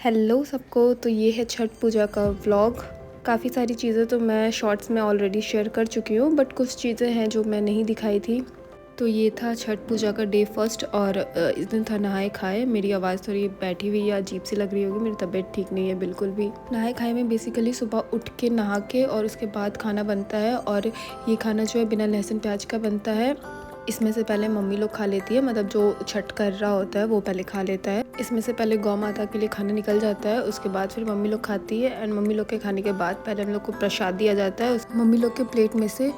Hello सबको। तो ये है छठ पूजा का व्लॉग। काफ़ी सारी चीज़ें तो मैं शॉर्ट्स में ऑलरेडी शेयर कर चुकी हूँ, बट कुछ चीज़ें हैं जो मैं नहीं दिखाई थी। तो ये था छठ पूजा का डे फर्स्ट और इस दिन था नहाए खाए। मेरी आवाज़ थोड़ी बैठी हुई या अजीब सी लग रही होगी, मेरी तबीयत ठीक नहीं है बिल्कुल भी। नहाए खाए में बेसिकली सुबह उठ के नहा के और उसके बाद खाना बनता है, और ये खाना जो है बिना लहसुन प्याज का बनता है। इसमें से पहले मम्मी लोग खा लेती है, मतलब जो छठ कर रहा होता है वो पहले खा लेता है। इसमें से पहले गौ माता के लिए खाना निकल जाता है, उसके बाद फिर मम्मी लोग खाती है। एंड मम्मी लोग के खाने के बाद पहले हम लोग को प्रसाद दिया जाता है मम्मी लोग के प्लेट में से।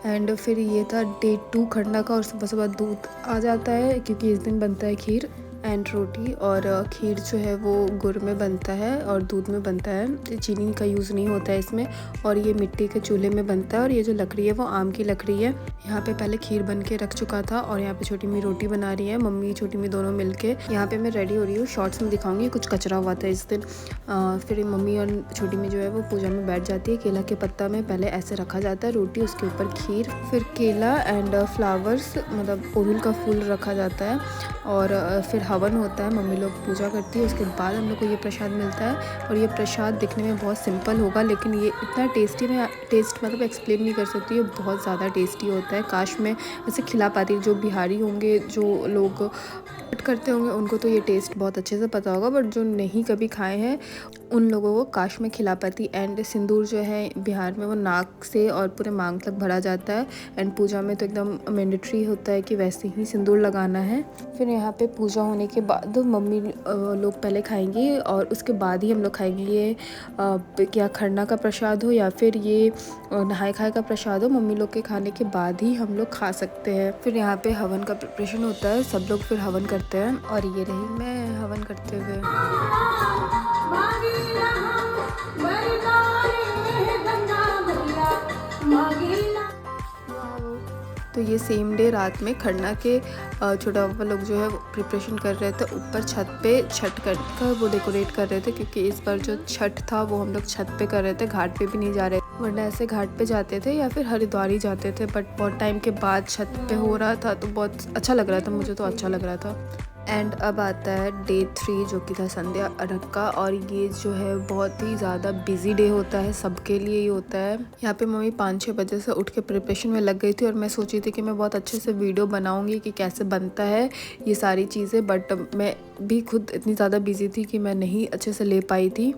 एंड फिर ये था डे 2 खरना का, और सुबह सुबह दूध आ जाता है क्योंकि इस दिन बनता है खीर एंड रोटी। और खीर जो है वो गुड़ में बनता है और दूध में बनता है, चीनी का यूज़ नहीं होता है इसमें। और ये मिट्टी के चूल्हे में बनता है, और ये जो लकड़ी है वो आम की लकड़ी है। यहाँ पे पहले खीर बन के रख चुका था, और यहाँ पे छोटी मी रोटी बना रही है, मम्मी छोटी मी दोनों मिलके। यहाँ पे मैं रेडी हो रही हूँ, शॉर्ट्स में दिखाऊंगी। कुछ कचरा हुआ था इस दिन। फिर मम्मी और छोटी मी जो है वो पूजा में बैठ जाती है। केला के पत्ता में पहले ऐसे रखा जाता है रोटी, उसके ऊपर खीर, फिर केला एंड फ्लावर्स मतलब ओड़हुल का फूल रखा जाता है, और फिर हवन होता है, मम्मी लोग पूजा करती है। उसके बाद हम लोग को ये प्रसाद मिलता है। और ये प्रसाद दिखने में बहुत सिंपल होगा, लेकिन ये इतना टेस्टी, मैं टेस्ट मतलब एक्सप्लेन नहीं कर सकती, ये बहुत ज़्यादा टेस्टी होता है। काश मैं ऐसे खिला पाती। जो बिहारी होंगे, जो लोग करते होंगे, उनको तो ये टेस्ट बहुत अच्छे से पता होगा, बट जो नहीं कभी खाए हैं उन लोगों को काश में खिला पाती। एंड सिंदूर जो है बिहार में वो नाक से और पूरे मांग तक भरा जाता है। एंड पूजा में तो एकदम मैंडेटरी होता है कि वैसे ही सिंदूर लगाना है। फिर यहाँ पे पूजा होने के बाद मम्मी लोग पहले खाएंगी, और उसके बाद ही हम लोग खाएंगे। ये क्या खरना का प्रसाद हो या फिर ये नहाए खाए का प्रसाद हो, मम्मी लोग के खाने के बाद ही हम लोग खा सकते हैं। फिर यहाँ पे हवन का प्रिपरेशन होता है, सब लोग फिर हवन करते हैं। और ये रही मैं हवन करते हुए। तो ये सेम डे रात में खरना के छोटा पापा लोग जो है प्रिपरेशन कर रहे थे ऊपर छत पे, छठ कर वो डेकोरेट कर रहे थे, क्योंकि इस बार जो छठ था वो हम लोग छत पे कर रहे थे, घाट पे भी नहीं जा रहे थे। वरना ऐसे घाट पे जाते थे या फिर हरिद्वार ही जाते थे, बट बहुत टाइम के बाद छत पे हो रहा था तो बहुत अच्छा लग रहा था, मुझे तो अच्छा लग रहा था। एंड अब आता है डे 3 जो कि था संध्या अर्घ का, और ये जो है बहुत ही ज़्यादा बिजी डे होता है, सबके लिए ही होता है। यहाँ पे मम्मी 5-6 बजे से उठ के प्रिपरेशन में लग गई थी, और मैं सोची थी कि मैं बहुत अच्छे से वीडियो बनाऊंगी कि कैसे बनता है ये सारी चीज़ें, बट मैं भी खुद इतनी ज़्यादा बिजी थी कि मैं नहीं अच्छे से ले पाई थी।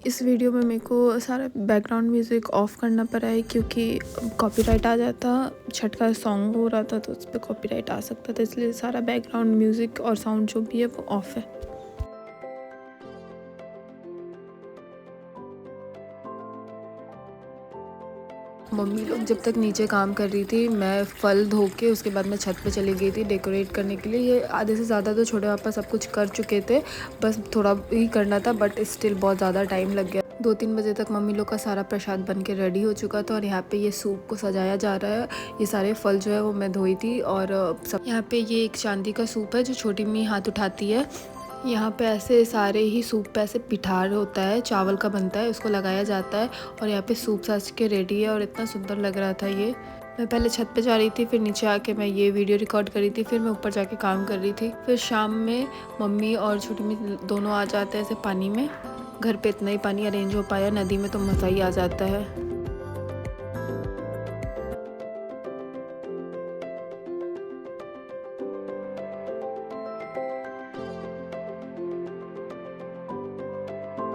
इस वीडियो में मेरे को सारा बैकग्राउंड म्यूज़िक ऑफ़ करना पड़ा है, क्योंकि कॉपीराइट आ जाता। छठ का सॉन्ग हो रहा था तो उस पर कॉपीराइट आ सकता था, इसलिए सारा बैकग्राउंड म्यूज़िक और साउंड जो भी है वो ऑफ़ है। मम्मी लोग जब तक नीचे काम कर रही थी, मैं फल धो के उसके बाद मैं छत पे चली गई थी डेकोरेट करने के लिए। ये आधे से ज़्यादा तो छोटे पापा सब कुछ कर चुके थे, बस थोड़ा ही करना था, बट स्टिल बहुत ज़्यादा टाइम लग गया। 2-3 बजे तक मम्मी लोग का सारा प्रसाद बन के रेडी हो चुका था, और यहाँ पे ये सूप को सजाया जा रहा है। ये सारे फल जो है वो मैं धोई थी, और सब यहाँ पे ये एक चांदी का सूप है जो छोटी मी हाथ उठाती है। यहाँ पे ऐसे सारे ही सूप पे ऐसे पिठार होता है, चावल का बनता है, उसको लगाया जाता है, और यहाँ पे सूप सज के रेडी है, और इतना सुंदर लग रहा था ये। मैं पहले छत पे जा रही थी, फिर नीचे आके मैं ये वीडियो रिकॉर्ड कर रही थी, फिर मैं ऊपर जाके काम कर रही थी। फिर शाम में मम्मी और छोटी मम्मी दोनों आ जाते हैं ऐसे पानी में। घर पे इतना ही पानी अरेंज हो पाया, नदी में तो मज़ा ही आ जाता है।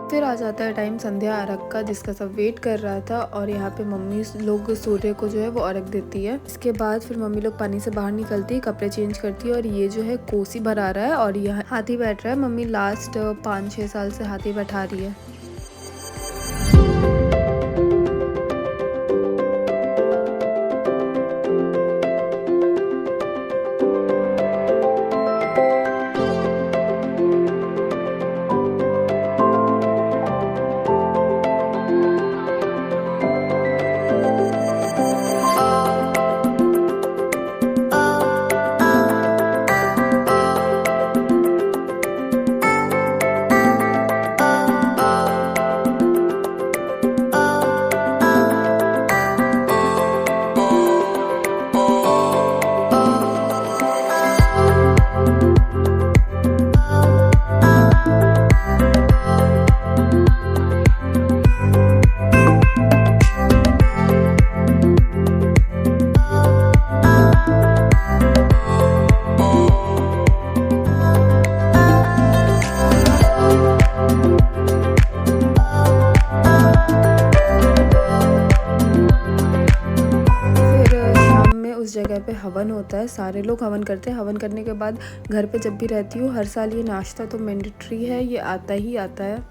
फिर आ जाता है टाइम संध्या अर्घ का, जिसका सब वेट कर रहा था। और यहाँ पे मम्मी लोग सूर्य को जो है वो अर्घ देती है। इसके बाद फिर मम्मी लोग पानी से बाहर निकलती है, कपड़े चेंज करती है, और ये जो है कोसी भरा रहा है, और यहाँ हाथी बैठ रहा है। मम्मी लास्ट 5-6 साल से हाथी बैठा रही है। हवन होता है, सारे लोग हवन करते हैं। हवन करने के बाद घर पे जब भी रहती हूँ हर साल ये नाश्ता तो मैंडेटरी है, ये आता ही आता है।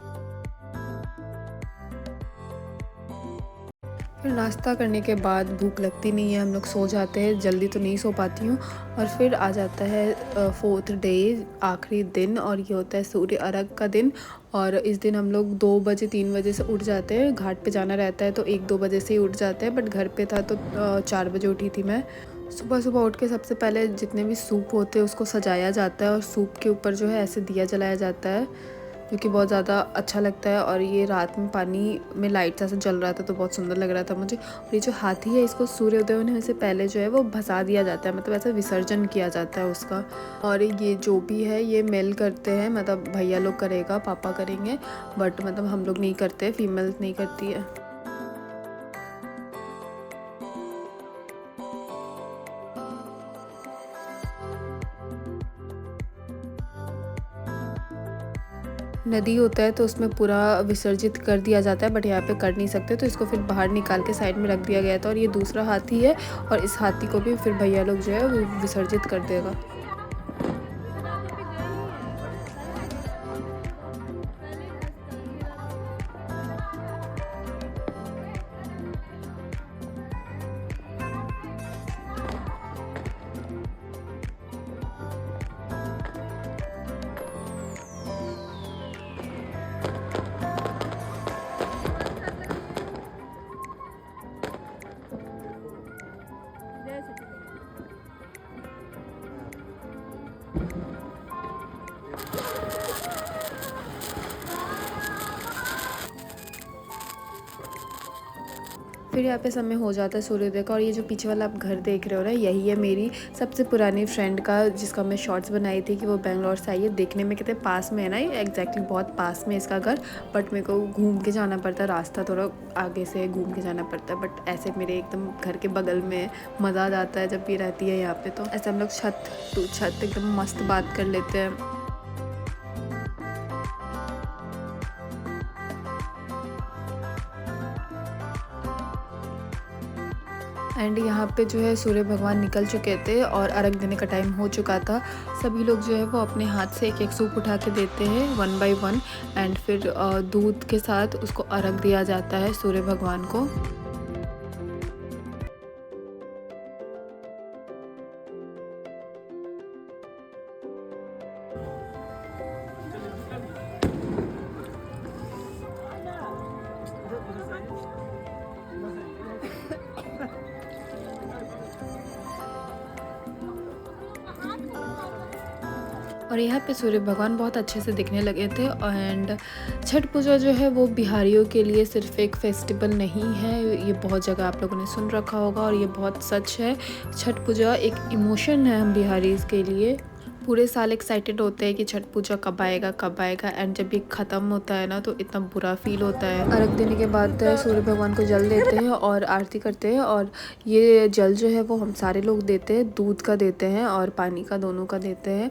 फिर नाश्ता करने के बाद भूख लगती नहीं है, हम लोग सो जाते हैं, जल्दी तो नहीं सो पाती हूँ। और फिर आ जाता है 4th डे, आखिरी दिन, और ये होता है सूर्य अर्घ का दिन। और इस दिन हम लोग 2 बजे 3 बजे से उठ जाते हैं। घाट पे जाना रहता है तो 1-2 बजे से ही उठ जाते हैं, बट घर पे था तो 4 बजे उठी थी मैं। सुबह सुबह उठ के सबसे पहले जितने भी सूप होते हैं उसको सजाया जाता है, और सूप के ऊपर जो है ऐसे दिया जलाया जाता है, जो कि बहुत ज़्यादा अच्छा लगता है। और ये रात में पानी में लाइट सा जल रहा था तो बहुत सुंदर लग रहा था मुझे। और ये जो हाथी है इसको सूर्योदय होने से पहले जो है वो भसा दिया जाता है, मतलब ऐसा विसर्जन किया जाता है उसका। और ये जो भी है ये मेल करते हैं, मतलब भैया लोग करेगा, पापा करेंगे, बट मतलब हम लोग नहीं करते, फीमेल नहीं करती है। नदी होता है तो उसमें पूरा विसर्जित कर दिया जाता है, बट यहाँ पे कर नहीं सकते तो इसको फिर बाहर निकाल के साइड में रख दिया गया था। और ये दूसरा हाथी है और इस हाथी को भी फिर भैया लोग जो है वो विसर्जित कर देगा। फिर यहाँ पे समय हो जाता है सूर्योदय का। और ये जो पीछे वाला आप घर देख रहे हो ना, यही है मेरी सबसे पुरानी फ्रेंड का, जिसका मैं शॉर्ट्स बनाई थी कि वो बेंगलोर से आई है। देखने में कितने पास में है ना, ये एग्जैक्टली बहुत पास में इसका घर, बट मेरे को घूम के जाना पड़ता है, रास्ता थोड़ा आगे से घूम के जाना पड़ता है, बट ऐसे मेरे एकदम घर के बगल में। मज़ा आ जाता है जब भी रहती है यहाँ पे, तो ऐसे हम लोग छत टू छत एकदम मस्त बात कर लेते हैं। एंड यहाँ पे जो है सूर्य भगवान निकल चुके थे और अर्घ देने का टाइम हो चुका था। सभी लोग जो है वो अपने हाथ से एक एक सूप उठा के देते हैं 1 बाय 1, एंड फिर दूध के साथ उसको अर्घ दिया जाता है सूर्य भगवान को। और यहाँ पे सूर्य भगवान बहुत अच्छे से दिखने लगे थे। एंड छठ पूजा जो है वो बिहारियों के लिए सिर्फ एक फेस्टिवल नहीं है, ये बहुत जगह आप लोगों ने सुन रखा होगा और ये बहुत सच है। छठ पूजा एक इमोशन है हम बिहारीज के लिए। पूरे साल एक्साइटेड होते हैं कि छठ पूजा कब आएगा कब आएगा, एंड जब ये ख़त्म होता है ना तो इतना बुरा फील होता है। अर्घ देने के बाद सूर्य भगवान को जल देते हैं और आरती करते हैं। और ये जल जो है वो हम सारे लोग देते हैं, दूध का देते हैं और पानी का, दोनों का देते हैं।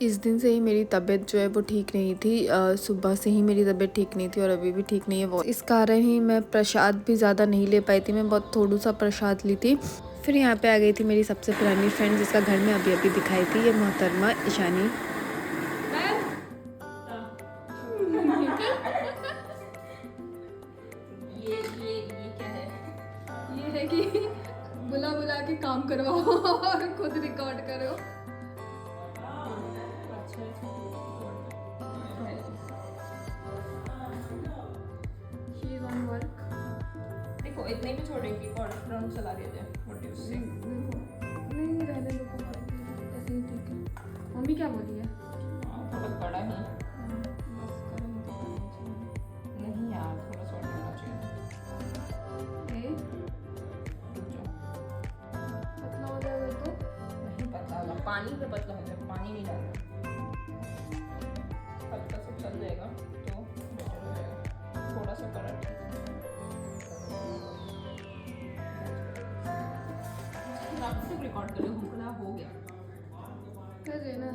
इस दिन से ही मेरी तबीयत जो है वो ठीक नहीं थी, सुबह से ही मेरी तबीयत ठीक नहीं थी और अभी भी ठीक नहीं है वो। इस कारण ही मैं प्रसाद भी ज़्यादा नहीं ले पाई थी, मैं बहुत थोड़ा सा प्रसाद ली थी। फिर यहाँ पे आ गई थी मेरी सबसे पुरानी फ्रेंड, जिसका घर में अभी अभी दिखाई थी, ये मोहतरमा ईशानी। ये क्या है? ये है कि बुला बुला के काम करवाओ और खुद रिकॉर्ड करो। देखो इतने भी छोड़ेगी और राउंड चला देते हैं। व्हाट डू यू से? नहीं रहने दो, ऐसे ही ठीक है। मम्मी क्या बोली है? थोड़ा बड़ा ही नहीं यार, थोड़ा सा होना चाहिए। पतला हो जाएगा तो नहीं पतला होगा, पानी पे पतला हो जाएगा, पानी नहीं डालना, हल्का सा चल जाएगा तो बेटर हो जाएगा। थोड़ा सा कलर रिकॉर्ड करो, हमको हो गया कर देना,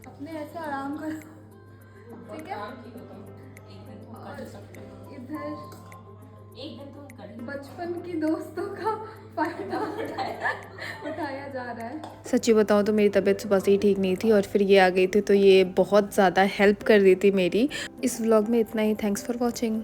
अपने ऐसे आराम करो, ठीक है? एक दिन तुम कर सकते हो, इधर एक दिन तुम कर बचपन की दोस्तों का फायदा उठाया जा रहा है। सच्ची बताऊँ तो मेरी तबीयत सुबह से ही ठीक नहीं थी और फिर ये आ गई थी, तो ये बहुत ज़्यादा हेल्प कर दी थी मेरी। इस व्लॉग में इतना ही। Thanks for watching.